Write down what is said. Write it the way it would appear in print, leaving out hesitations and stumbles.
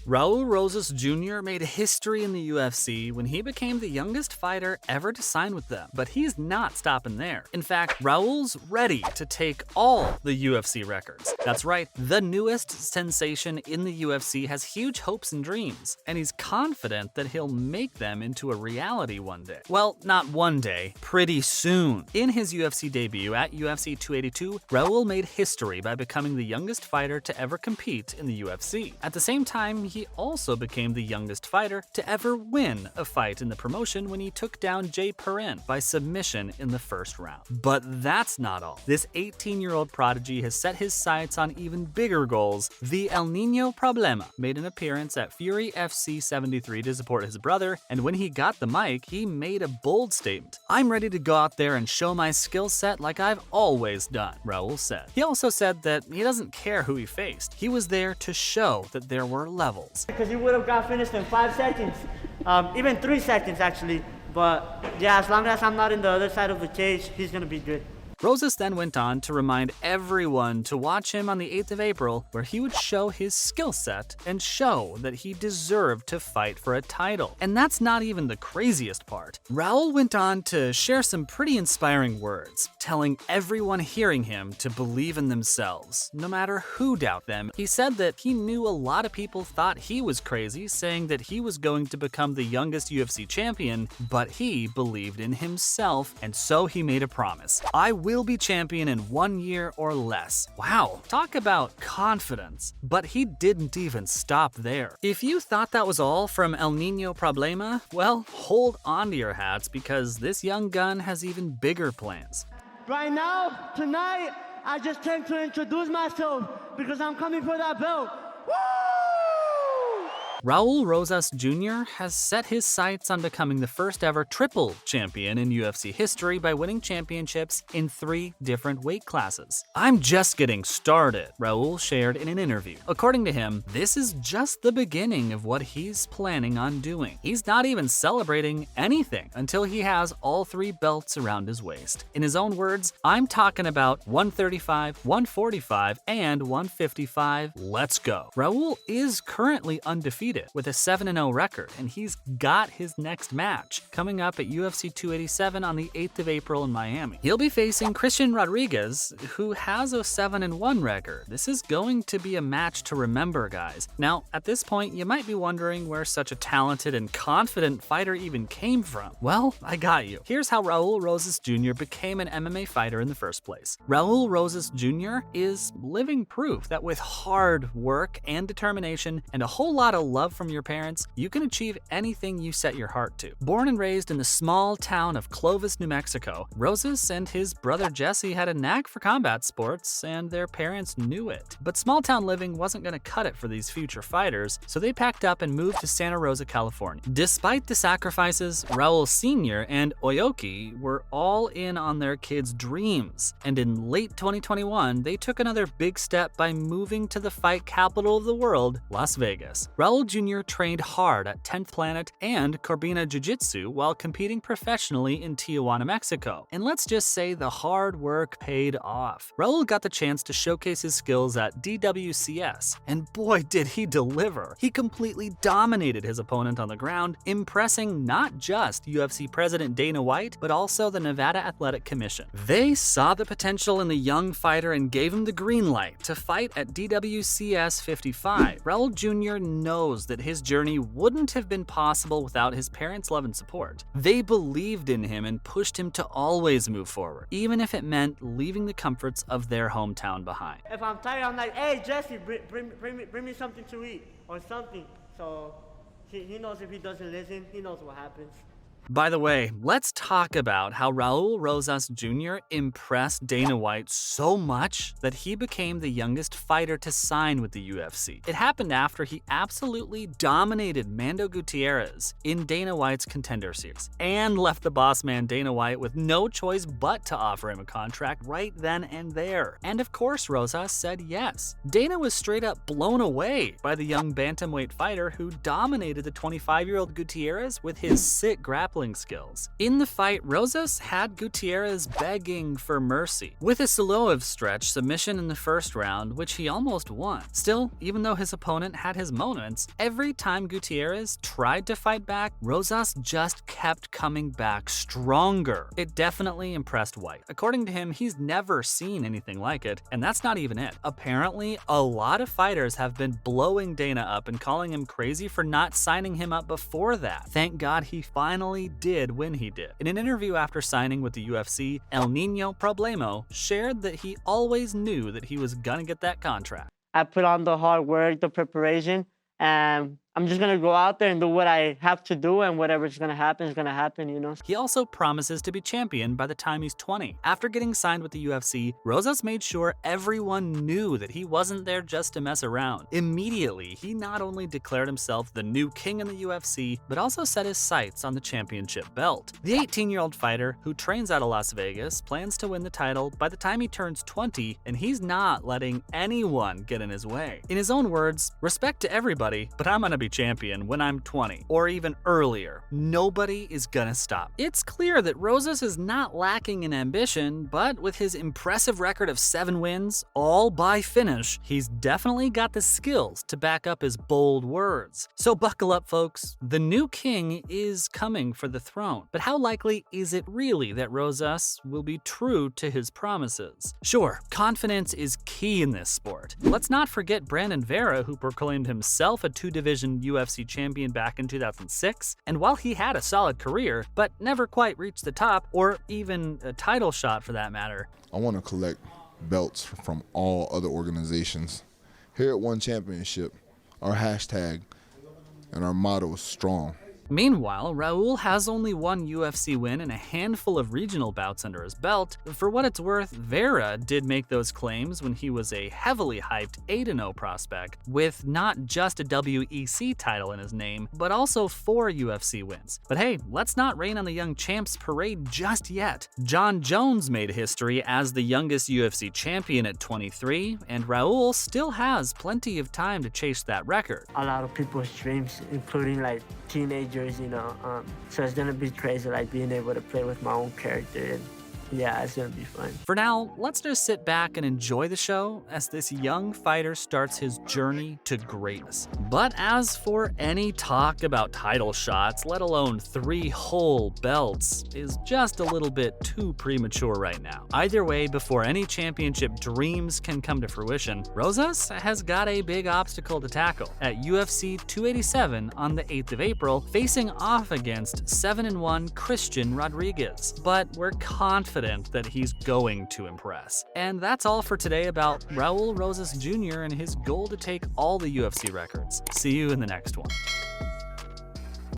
Raul Rosas Jr. made history in the UFC when he became the youngest fighter ever to sign with them, but he's not stopping there. In fact, Raul's ready to take all the UFC records. That's right, the newest sensation in the UFC has huge hopes and dreams, and he's confident that he'll make them into a reality one day. Well, not one day, pretty soon. In his UFC debut at UFC 282, Raul made history by becoming the youngest fighter to ever compete in the UFC. At the same time, he also became the youngest fighter to ever win a fight in the promotion when he took down Jay Perrin by submission in the first round. But that's not all. This 18-year-old prodigy has set his sights on even bigger goals. The El Niño Problema made an appearance at Fury FC 73 to support his brother, and when he got the mic, he made a bold statement. "I'm ready to go out there and show my skill set like I've always done," Raul said. He also said that he doesn't care who he faced. He was there to show that there were levels. Because he would have got finished in 5 seconds, even 3 seconds actually. But yeah, as long as I'm not in the other side of the cage, he's gonna be good. Rosas then went on to remind everyone to watch him on the 8th of April, where he would show his skill set and show that he deserved to fight for a title. And that's not even the craziest part. Raul went on to share some pretty inspiring words, telling everyone hearing him to believe in themselves, no matter who doubt them. He said that he knew a lot of people thought he was crazy, saying that he was going to become the youngest UFC champion, but he believed in himself, and so he made a promise. "I will be champion in 1 year or less." Wow, talk about confidence. But he didn't even stop there. If you thought that was all from El Niño Problema, well, hold on to your hats because this young gun has even bigger plans. Right now, tonight, I just came to introduce myself because I'm coming for that belt. Woo! Raul Rosas Jr. has set his sights on becoming the first ever triple champion in UFC history by winning championships in 3 different weight classes. "I'm just getting started," Raul shared in an interview. According to him, this is just the beginning of what he's planning on doing. He's not even celebrating anything until he has all 3 belts around his waist. In his own words, "I'm talking about 135, 145, and 155. Let's go." Raul is currently undefeated with a 7-0 record, and he's got his next match coming up at UFC 287 on the 8th of April in Miami. He'll be facing Christian Rodriguez, who has a 7-1 record. This is going to be a match to remember, guys. Now, at this point, you might be wondering where such a talented and confident fighter even came from. Well, I got you. Here's how Raul Rosas Jr. became an MMA fighter in the first place. Raul Rosas Jr. is living proof that with hard work and determination and a whole lot of love from your parents, you can achieve anything you set your heart to. Born and raised in the small town of Clovis, New Mexico, Rosas and his brother Jesse had a knack for combat sports, and their parents knew it. But small town living wasn't going to cut it for these future fighters, so they packed up and moved to Santa Rosa, California. Despite the sacrifices, Raul Sr. and Oyoki were all in on their kids' dreams, and in late 2021, they took another big step by moving to the fight capital of the world, Las Vegas. Raul Jr. trained hard at 10th Planet and Corbina Jiu-Jitsu while competing professionally in Tijuana, Mexico. And let's just say the hard work paid off. Raul got the chance to showcase his skills at DWCS, and boy did he deliver. He completely dominated his opponent on the ground, impressing not just UFC President Dana White, but also the Nevada Athletic Commission. They saw the potential in the young fighter and gave him the green light to fight at DWCS 55. Raul Jr. knows that his journey wouldn't have been possible without his parents' love and support. They believed in him and pushed him to always move forward, even if it meant leaving the comforts of their hometown behind. If I'm tired, I'm like, "Hey, Jesse, bring me something to eat or something." So he knows if he doesn't listen, he knows what happens. By the way, let's talk about how Raul Rosas Jr. impressed Dana White so much that he became the youngest fighter to sign with the UFC. It happened after he absolutely dominated Mando Gutierrez in Dana White's Contender Series and left the boss man Dana White with no choice but to offer him a contract right then and there. And of course, Rosas said yes. Dana was straight up blown away by the young bantamweight fighter who dominated the 25-year-old Gutierrez with his sick grappling grappling skills. In the fight, Rosas had Gutierrez begging for mercy, with a Siloev stretch submission in the first round, which he almost won. Still, even though his opponent had his moments, every time Gutierrez tried to fight back, Rosas just kept coming back stronger. It definitely impressed White. According to him, he's never seen anything like it, and that's not even it. Apparently, a lot of fighters have been blowing Dana up and calling him crazy for not signing him up before that. Thank God he finally did when he did. In an interview after signing with the UFC, El Nino Problemo shared that he always knew that he was gonna get that contract. I put on the hard work, the preparation, and I'm just gonna go out there and do what I have to do, and whatever's gonna happen is gonna happen, you know? He also promises to be champion by the time he's 20. After getting signed with the UFC, Rosas made sure everyone knew that he wasn't there just to mess around. Immediately, he not only declared himself the new king in the UFC, but also set his sights on the championship belt. The 18-year-old fighter, who trains out of Las Vegas, plans to win the title by the time he turns 20, and he's not letting anyone get in his way. In his own words, respect to everybody, but I'm gonna be champion when I'm 20, or even earlier. Nobody is gonna stop. It's clear that Rosas is not lacking in ambition, but with his impressive record of 7 wins, all by finish, he's definitely got the skills to back up his bold words. So buckle up, folks. The new king is coming for the throne. But how likely is it really that Rosas will be true to his promises? Sure, confidence is key in this sport. Let's not forget Brandon Vera, who proclaimed himself a 2-division UFC champion back in 2006, and while he had a solid career, but never quite reached the top, or even a title shot for that matter. I want to collect belts from all other organizations. Here at One Championship, our hashtag and our motto is strong. Meanwhile, Raul has only one UFC win and a handful of regional bouts under his belt. For what it's worth, Vera did make those claims when he was a heavily hyped 8-0 prospect, with not just a WEC title in his name, but also 4 UFC wins. But hey, let's not rain on the young champs parade just yet. John Jones made history as the youngest UFC champion at 23, and Raul still has plenty of time to chase that record. A lot of people's dreams, including like teenagers, you know, so it's gonna be crazy, like being able to play with my own character, and yeah, it's gonna be fun. For now, let's just sit back and enjoy the show as this young fighter starts his journey to greatness. But as for any talk about title shots, let alone 3 whole belts, is just a little bit too premature right now. Either way, before any championship dreams can come to fruition, Rosas has got a big obstacle to tackle. At UFC 287 on the 8th of April, facing off against 7-1 Christian Rodriguez. But we're confident that he's going to impress. And that's all for today about Raul Rosas Jr. and his goal to take all the UFC records. See you in the next one.